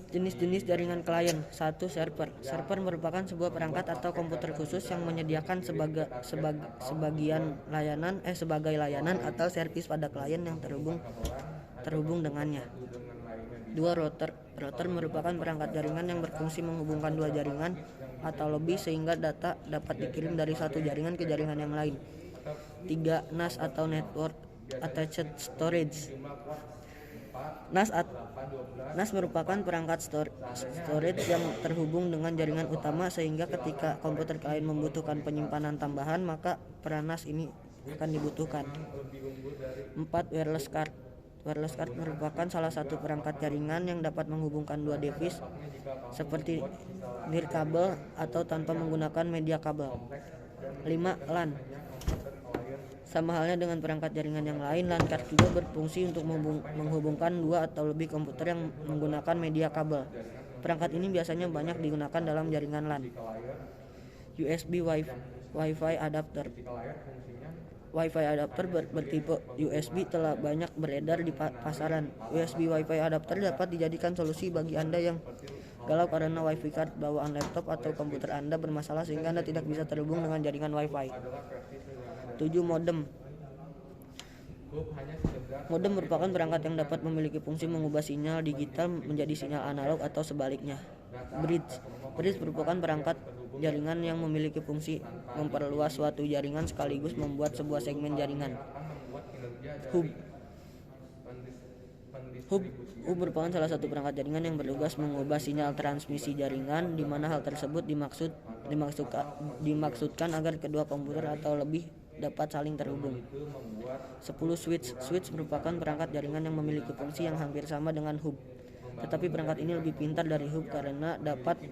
Jenis-jenis jaringan klien. 1. Server. Server merupakan sebuah perangkat atau komputer khusus yang menyediakan sebagai layanan atau servis pada klien yang terhubung dengannya. 2. Router. Router merupakan perangkat jaringan yang berfungsi menghubungkan dua jaringan atau lebih sehingga data dapat dikirim dari satu jaringan ke jaringan yang lain. 3. NAS atau Network Attached Storage. NAS merupakan perangkat storage yang terhubung dengan jaringan utama sehingga ketika komputer klien membutuhkan penyimpanan tambahan maka peran NAS ini akan dibutuhkan. 4. Wireless card. Wireless card merupakan salah satu perangkat jaringan yang dapat menghubungkan dua device seperti nirkabel atau tanpa menggunakan media kabel. 5. LAN. Sama halnya dengan perangkat jaringan yang lain, LAN card juga berfungsi untuk menghubungkan dua atau lebih komputer yang menggunakan media kabel. Perangkat ini biasanya banyak digunakan dalam jaringan LAN. USB Wi-Fi adapter. Wi-Fi adapter bertipe USB telah banyak beredar di pasaran. USB Wi-Fi adapter dapat dijadikan solusi bagi Anda yang galau karena Wi-Fi card bawaan laptop atau komputer Anda bermasalah sehingga Anda tidak bisa terhubung dengan jaringan Wi-Fi. 7. Modem. Modem merupakan perangkat yang dapat memiliki fungsi mengubah sinyal digital menjadi sinyal analog atau sebaliknya. Bridge. Bridge merupakan perangkat jaringan yang memiliki fungsi memperluas suatu jaringan sekaligus membuat sebuah segmen jaringan. Hub. Hub merupakan salah satu perangkat jaringan yang bertugas mengubah sinyal transmisi jaringan, di mana hal tersebut dimaksudkan agar kedua komputer atau lebih dapat saling terhubung. 10. Switch. Switch merupakan perangkat jaringan yang memiliki fungsi yang hampir sama dengan hub. Tetapi perangkat ini lebih pintar dari hub karena dapat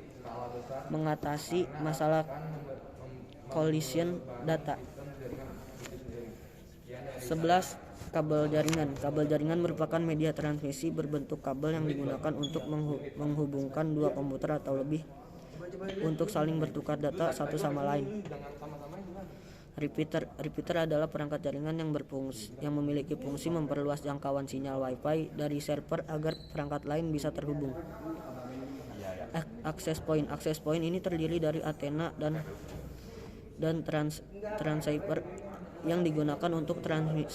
mengatasi masalah collision data. 11. Kabel jaringan. Kabel jaringan merupakan media transmisi berbentuk kabel yang digunakan untuk menghubungkan dua komputer atau lebih untuk saling bertukar data satu sama lain. Repeater adalah perangkat jaringan yang memiliki fungsi memperluas jangkauan sinyal Wi-Fi dari server agar perangkat lain bisa terhubung. Access point. Access point ini terdiri dari antena dan transceiver yang digunakan untuk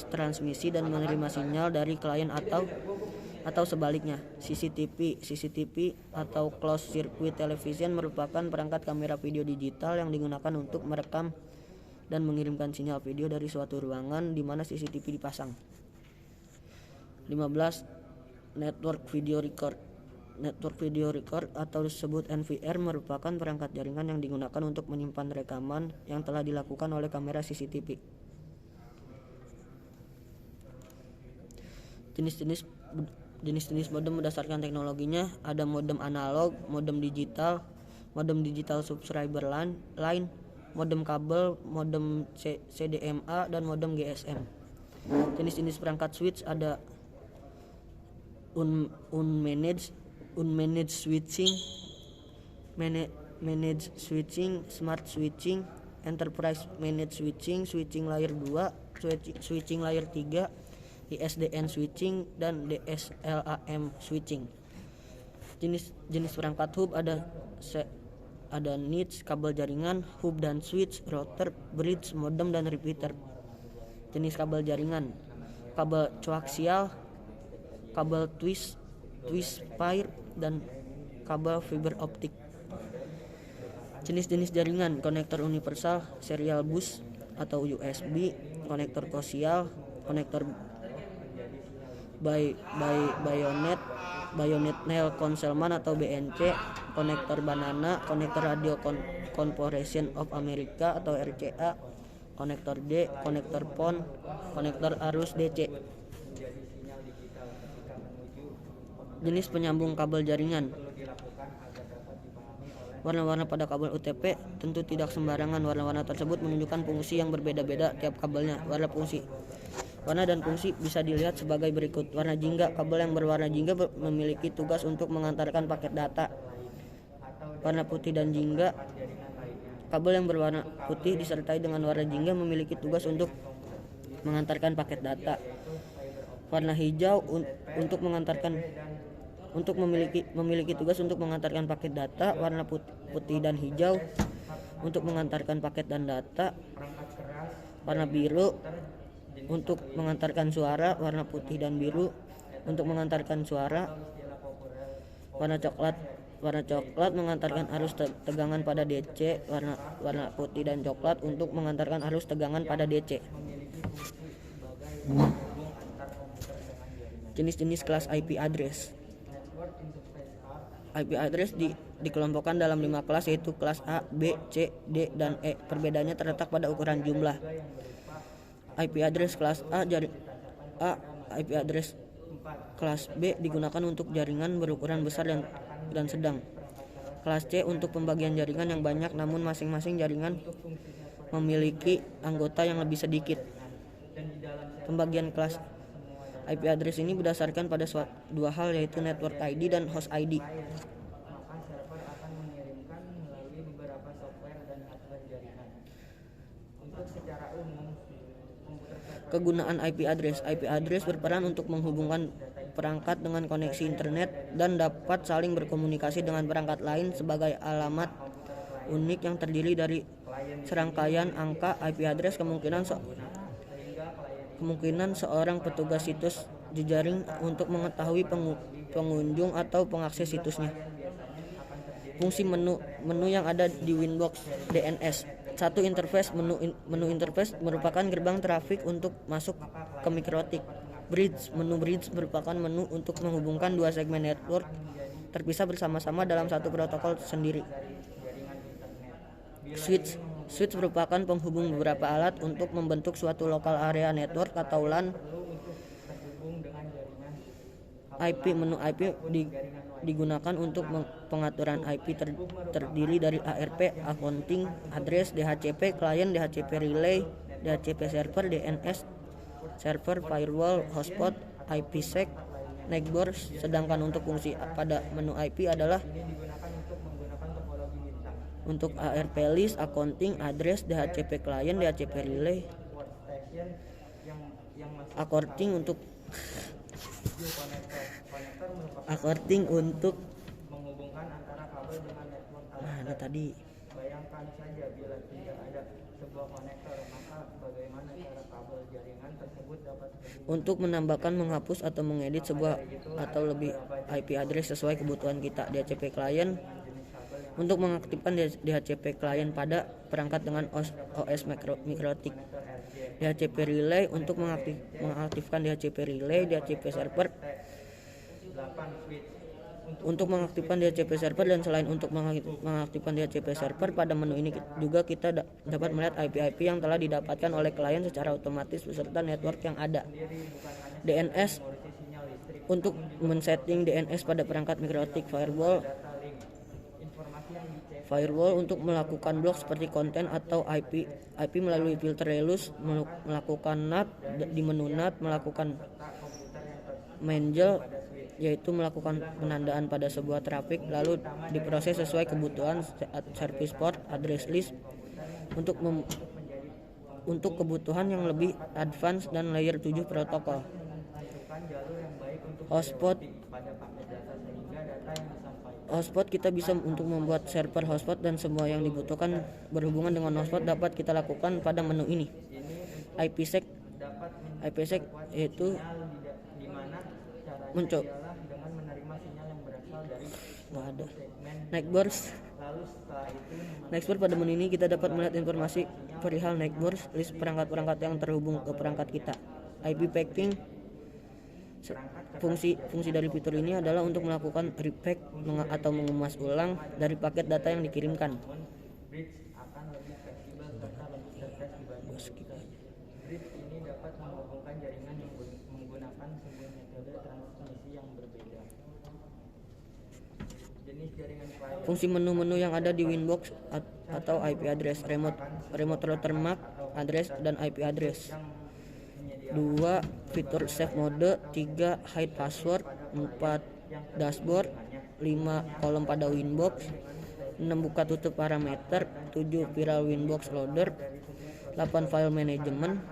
transmisi dan menerima sinyal dari klien atau sebaliknya. CCTV atau closed circuit television merupakan perangkat kamera video digital yang digunakan untuk merekam dan mengirimkan sinyal video dari suatu ruangan di mana CCTV dipasang. 15. Network video record. Network video record atau disebut NVR merupakan perangkat jaringan yang digunakan untuk menyimpan rekaman yang telah dilakukan oleh kamera CCTV. Jenis-jenis modem berdasarkan teknologinya ada modem analog, modem digital subscriber line, modem kabel, modem CDMA, dan modem GSM. Jenis-jenis perangkat switch ada unmanaged switching, managed switching, smart switching, enterprise managed switching, switching layer 2, switching layer 3, ISDN switching, dan DSLAM switching. Jenis perangkat hub ada NIC, kabel jaringan, hub dan switch, router, bridge, modem, dan repeater. Jenis kabel jaringan: kabel koaksial, kabel twist pair, dan kabel fiber optik. Jenis-jenis jaringan: konektor universal, serial bus atau USB, konektor koaksial, konektor Bayonet Nail Concealment atau BNC, konektor banana, konektor Radio Corporation of America atau RCA, konektor D, konektor PON, konektor arus DC. Jenis penyambung kabel jaringan. Warna-warna pada kabel UTP tentu tidak sembarangan. Warna-warna tersebut menunjukkan fungsi yang berbeda-beda tiap kabelnya. Warna dan fungsi bisa dilihat sebagai berikut. Warna jingga. Kabel yang berwarna jingga memiliki tugas untuk mengantarkan paket data. Warna putih dan jingga. Kabel yang berwarna putih disertai dengan warna jingga memiliki tugas untuk mengantarkan paket data. Warna hijau untuk mengantarkan Untuk memiliki tugas untuk mengantarkan paket data warna putih dan hijau, untuk mengantarkan paket dan data warna biru, untuk mengantarkan suara warna putih dan biru, untuk mengantarkan suara warna coklat mengantarkan arus tegangan pada DC warna putih dan coklat, untuk mengantarkan arus tegangan pada DC. Jenis-jenis kelas IP address. IP address dikelompokkan dalam 5 kelas, yaitu kelas A, B, C, D, dan E. Perbedaannya terletak pada ukuran jumlah. IP address kelas IP address kelas B digunakan untuk jaringan berukuran besar dan sedang. Kelas C untuk pembagian jaringan yang banyak, namun masing-masing jaringan memiliki anggota yang lebih sedikit. Pembagian kelas IP address ini berdasarkan pada dua hal, yaitu network ID dan host ID. Kegunaan IP address. IP address berperan untuk menghubungkan perangkat dengan koneksi internet dan dapat saling berkomunikasi dengan perangkat lain sebagai alamat unik yang terdiri dari serangkaian angka. IP address kemungkinan seorang petugas situs jejaring untuk mengetahui pengunjung atau pengakses situsnya. Fungsi menu yang ada di Winbox DNS. 1. Interface. Menu interface merupakan gerbang trafik untuk masuk ke mikrotik. Bridge. Menu bridge merupakan menu untuk menghubungkan dua segmen network terpisah bersama-sama dalam satu protokol sendiri. Switch merupakan penghubung beberapa alat untuk membentuk suatu local area network atau LAN. Menu IP digunakan untuk pengaturan IP terdiri dari ARP, accounting, address, DHCP, client, DHCP relay, DHCP server, DNS server, firewall, hotspot, IPsec, networks. Sedangkan untuk fungsi pada menu IP adalah untuk ARP list, accounting, address, DHCP client, DHCP relay, accounting untuk menghubungkan antara kabel dengan network mana tadi. Bayangkan saja bila tidak ada sebuah konektor, maka bagaimana cara kabel jaringan tersebut dapat untuk menambahkan, menghapus atau mengedit sebuah atau lebih IP address sesuai kebutuhan kita. DHCP client untuk mengaktifkan DHCP client pada perangkat dengan OS mikrotik. DHCP relay untuk mengaktifkan DHCP relay. DHCP server untuk mengaktifkan DHCP server, dan selain untuk mengaktifkan DHCP server, pada menu ini juga kita dapat melihat IP yang telah didapatkan oleh klien secara otomatis beserta network yang ada. DNS untuk men-setting DNS pada perangkat mikrotik. Firewall untuk melakukan blok seperti konten atau IP melalui filter relus, melakukan NAT di menu NAT, melakukan Mangel yaitu melakukan penandaan pada sebuah trafik lalu diproses sesuai kebutuhan. Service port, address list untuk kebutuhan yang lebih advance dan layer 7 protokol. Hotspot kita bisa untuk membuat server hotspot, dan semua yang dibutuhkan berhubungan dengan hotspot dapat kita lakukan pada menu ini. IPsec yaitu Nextdoor. Pada menu ini kita dapat melihat informasi perihal Nextdoor, list perangkat-perangkat yang terhubung ke perangkat kita. IP packing. Fungsi dari fitur ini adalah untuk melakukan repack atau mengemas ulang dari paket data yang dikirimkan. Ini dapat menghubungkan jaringan yang menggunakan sebuah metode transmisi yang berbeda. Jenis jaringan klien. Fungsi menu-menu yang ada di Winbox atau IP address, remote router MAC address dan IP address. 2. Fitur save mode. 3. Hide password. 4. Dashboard. 5. Kolom pada Winbox. 6. Buka tutup parameter. 7. Viral Winbox loader. 8. File management.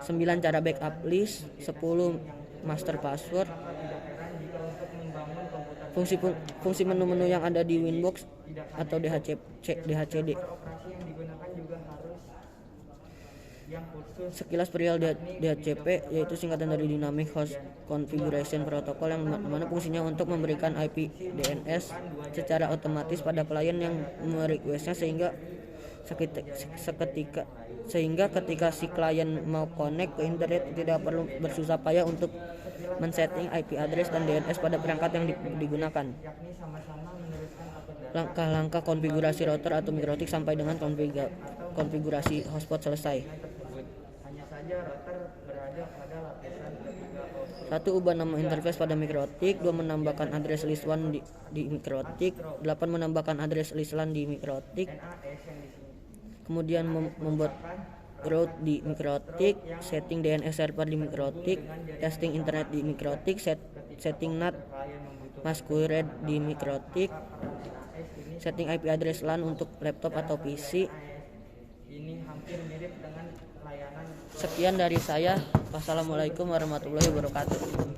9. Cara backup list. 10. Master password. Fungsi menu-menu yang ada di Winbox atau DHCD. Sekilas perihal DHCP, yaitu singkatan dari Dynamic Host Configuration Protocol, yang mana fungsinya untuk memberikan IP DNS secara otomatis pada klien yang merequestnya, sehingga ketika si klien mau connect ke internet tidak perlu bersusah payah untuk men-setting IP address dan DNS pada perangkat yang digunakan. Langkah-langkah konfigurasi router atau mikrotik sampai dengan konfigurasi hotspot selesai. 1. Ubah nama interface pada mikrotik. 2. Menambahkan address list WAN di mikrotik. 8. Menambahkan address list LAN di mikrotik. Kemudian membuat route di mikrotik, setting DNS server di mikrotik, testing internet di mikrotik, setting NAT masquerade di mikrotik, setting IP address LAN untuk laptop atau PC. Sekian dari saya. Wassalamualaikum warahmatullahi wabarakatuh.